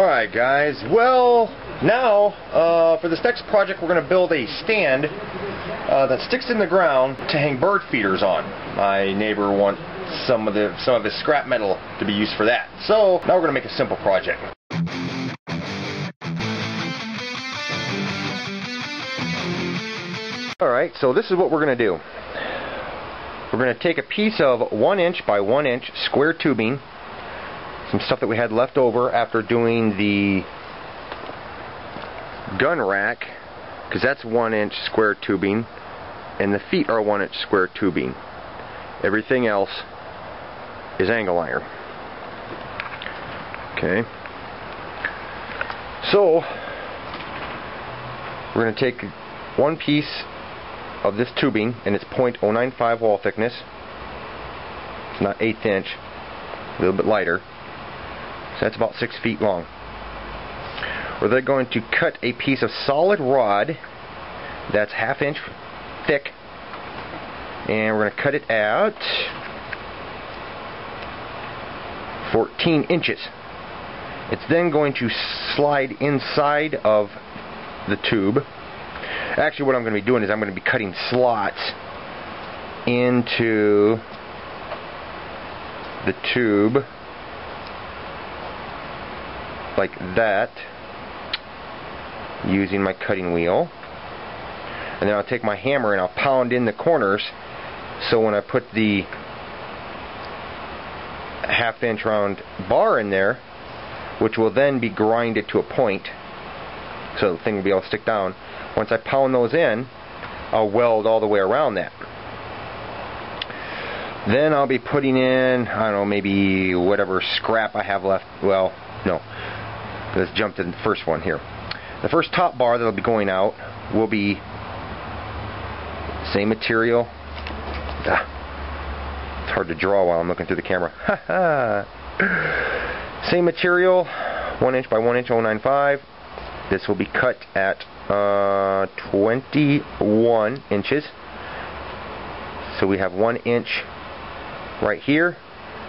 Alright guys, well now for this next project we're going to build a stand that sticks in the ground to hang bird feeders on. My neighbor wants some of his scrap metal to be used for that. So now we're going to make a simple project. Alright, so this is what we're going to do. We're going to take a piece of 1 inch by 1 inch square tubing, some stuff that we had left over after doing the gun rack, because that's 1 inch square tubing, and the feet are 1 inch square tubing. Everything else is angle iron. Okay. So we're going to take one piece of this tubing, and it's .095 wall thickness. It's not 1/8 inch, a little bit lighter. So that's about 6 feet long. We're then going to cut a piece of solid rod that's 1/2 inch thick, and we're going to cut it at 14 inches. It's then going to slide inside of the tube. Actually, what I'm going to be doing is I'm going to be cutting slots into the tube like that using my cutting wheel, and then I'll take my hammer and I'll pound in the corners, so when I put the 1/2 inch round bar in there, which will then be grinded to a point so the thing will be able to stick down, once I pound those in, I'll weld all the way around that. Then I'll be putting in, I don't know, maybe whatever scrap I have left. Well, no. Let's jump to the first one here. The first top bar that'll be going out will be same material. It's hard to draw while I'm looking through the camera. Same material, 1 inch by 1 inch, 095. This will be cut at 21 inches. So we have 1 inch right here,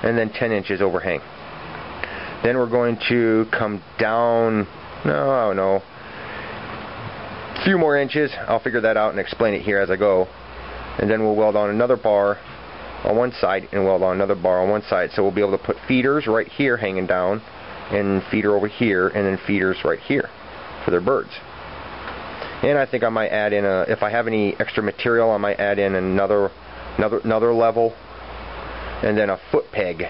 and then 10 inches overhang. Then we're going to come down, I don't know, a few more inches. I'll figure that out and explain it here as I go. And then we'll weld on another bar on one side and weld on another bar on one side. So we'll be able to put feeders right here hanging down, and feeder over here, and then feeders right here for their birds. And I think I might add in if I have any extra material, I might add in another level, and then a foot peg.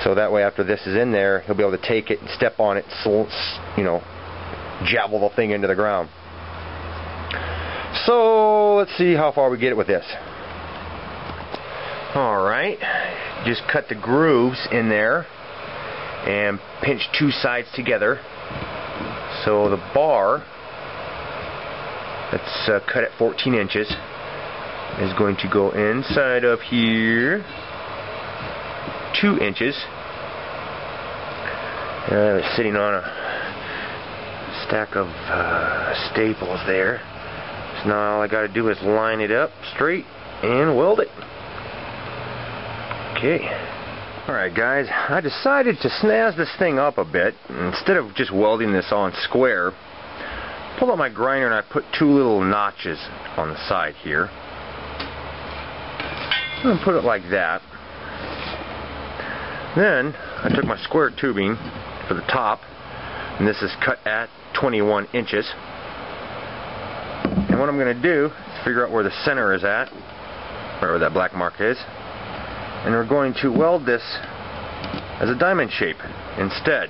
So that way, after this is in there, he'll be able to take it and step on it, you know, javel the thing into the ground. So let's see how far we get it with this. Alright, just cut the grooves in there and pinch two sides together. So the bar that's cut at 14 inches is going to go inside of here 2 inches. It's sitting on a stack of staples there. So now all I got to do is line it up straight and weld it. Okay. Alright guys, I decided to snazz this thing up a bit. Instead of just welding this on square, pulled out my grinder and I put 2 little notches on the side here. I'm going to put it like that. Then I took my square tubing for the top, and this is cut at 21 inches. And what I'm going to do is figure out where the center is at, right where that black mark is. And we're going to weld this as a diamond shape instead.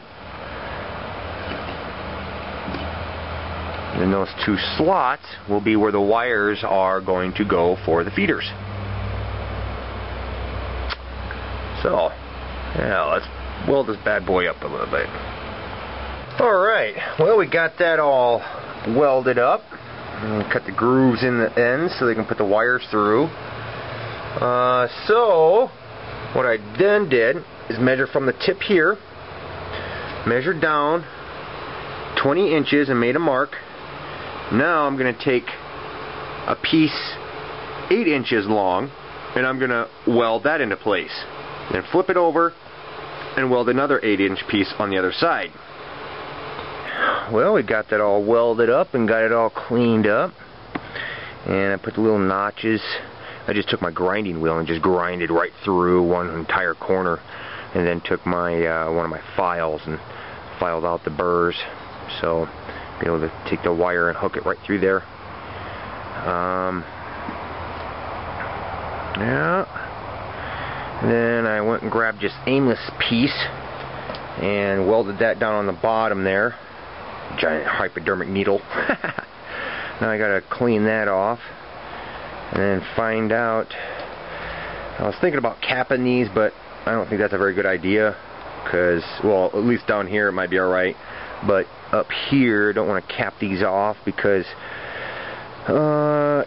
And those 2 slots will be where the wires are going to go for the feeders. So, yeah, let's weld this bad boy up a little bit. Alright, well, we got that all welded up. And cut the grooves in the ends so they can put the wires through. So what I then did is measure from the tip here, measure down 20 inches and made a mark. Now I'm going to take a piece 8 inches long, and I'm going to weld that into place. Then flip it over and weld another 8-inch piece on the other side. Well, we got that all welded up and got it all cleaned up, and I put the little notches. I just took my grinding wheel and just grinded right through one entire corner, and then took my one of my files and filed out the burrs, so be able to take the wire and hook it right through there. Yeah. Then I went and grabbed this aimless piece and welded that down on the bottom there. Giant hypodermic needle. Now I gotta clean that off and then find out. I was thinking about capping these, but I don't think that's a very good idea, because, well, at least down here it might be alright, but up here I don't want to cap these off, because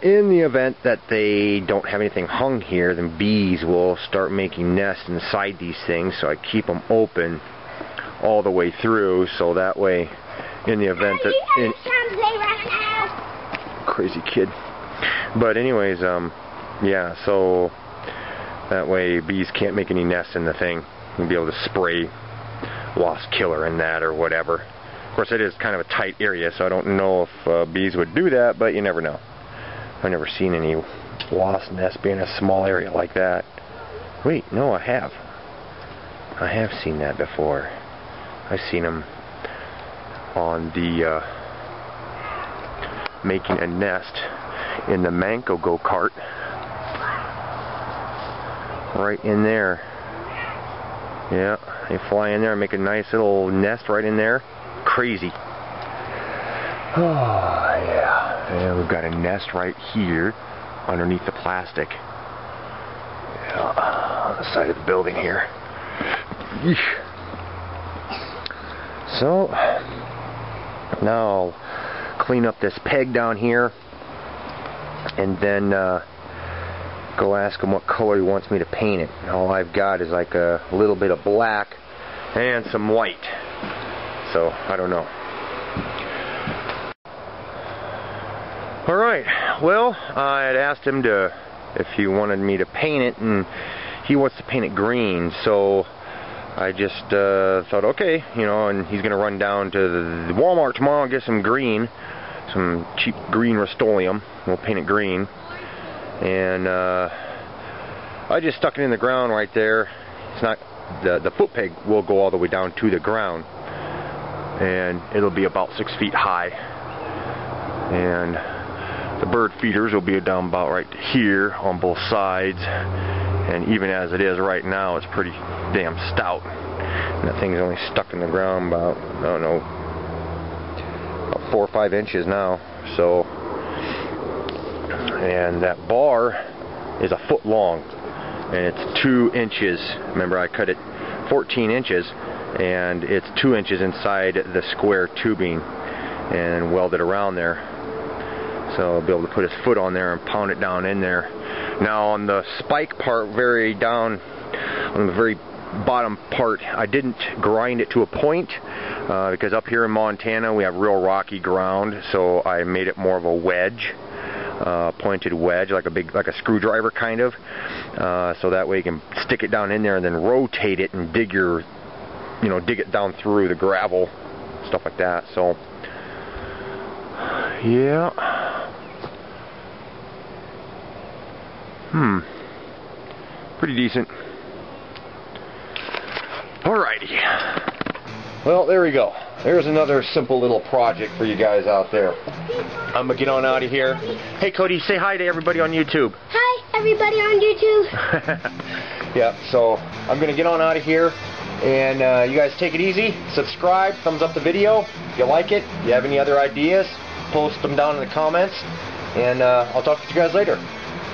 in the event that they don't have anything hung here, then bees will start making nests inside these things, so I keep them open all the way through, so that way, in the event that... Crazy kid. But anyways, yeah, so that way bees can't make any nests in the thing. You'll be able to spray wasp killer in that or whatever. Of course, it is kind of a tight area, so I don't know if bees would do that, but you never know. I've never seen any wasp nest being a small area like that. Wait, no, I have. I have seen that before. I've seen them on the making a nest in the Manco go-kart. Right in there. Yeah, they fly in there and make a nice little nest right in there. Crazy. Oh, yeah. And we've got a nest right here underneath the plastic. Yeah, on the side of the building here. Yeesh. So, now I'll clean up this peg down here and then go ask him what color he wants me to paint it. And all I've got is like a little bit of black and some white. So, I don't know. Alright, well, I had asked him if he wanted me to paint it, and he wants to paint it green, so I just thought, okay, you know, and he's going to run down to the Walmart tomorrow and get some green, some cheap green Rust-Oleum. We'll paint it green. And I just stuck it in the ground right there. It's not, the foot peg will go all the way down to the ground, and it'll be about 6 feet high, and the bird feeders will be down about right here on both sides, and even as it is right now, it's pretty damn stout, and that thing's only stuck in the ground about, I don't know, about 4 or 5 inches now. So, and that bar is a foot long, and it's 2 inches. Remember, I cut it 14 inches, and it's 2 inches inside the square tubing and welded around there. So I'll be able to put his foot on there and pound it down in there. Now on the spike part, very down on the very bottom part, I didn't grind it to a point because up here in Montana we have real rocky ground, so I made it more of a wedge, pointed wedge, like a screwdriver kind of, so that way you can stick it down in there and then rotate it and dig it down through the gravel, stuff like that. So yeah. Pretty decent. Alrighty. Well, there we go. There's another simple little project for you guys out there. I'm gonna get on out of here. Hey Cody, say hi to everybody on YouTube. Hi everybody on YouTube. Yeah, so I'm gonna get on out of here, and you guys take it easy. Subscribe, thumbs up the video if you like it. If you have any other ideas, post them down in the comments, and I'll talk to you guys later.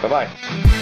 Bye-bye.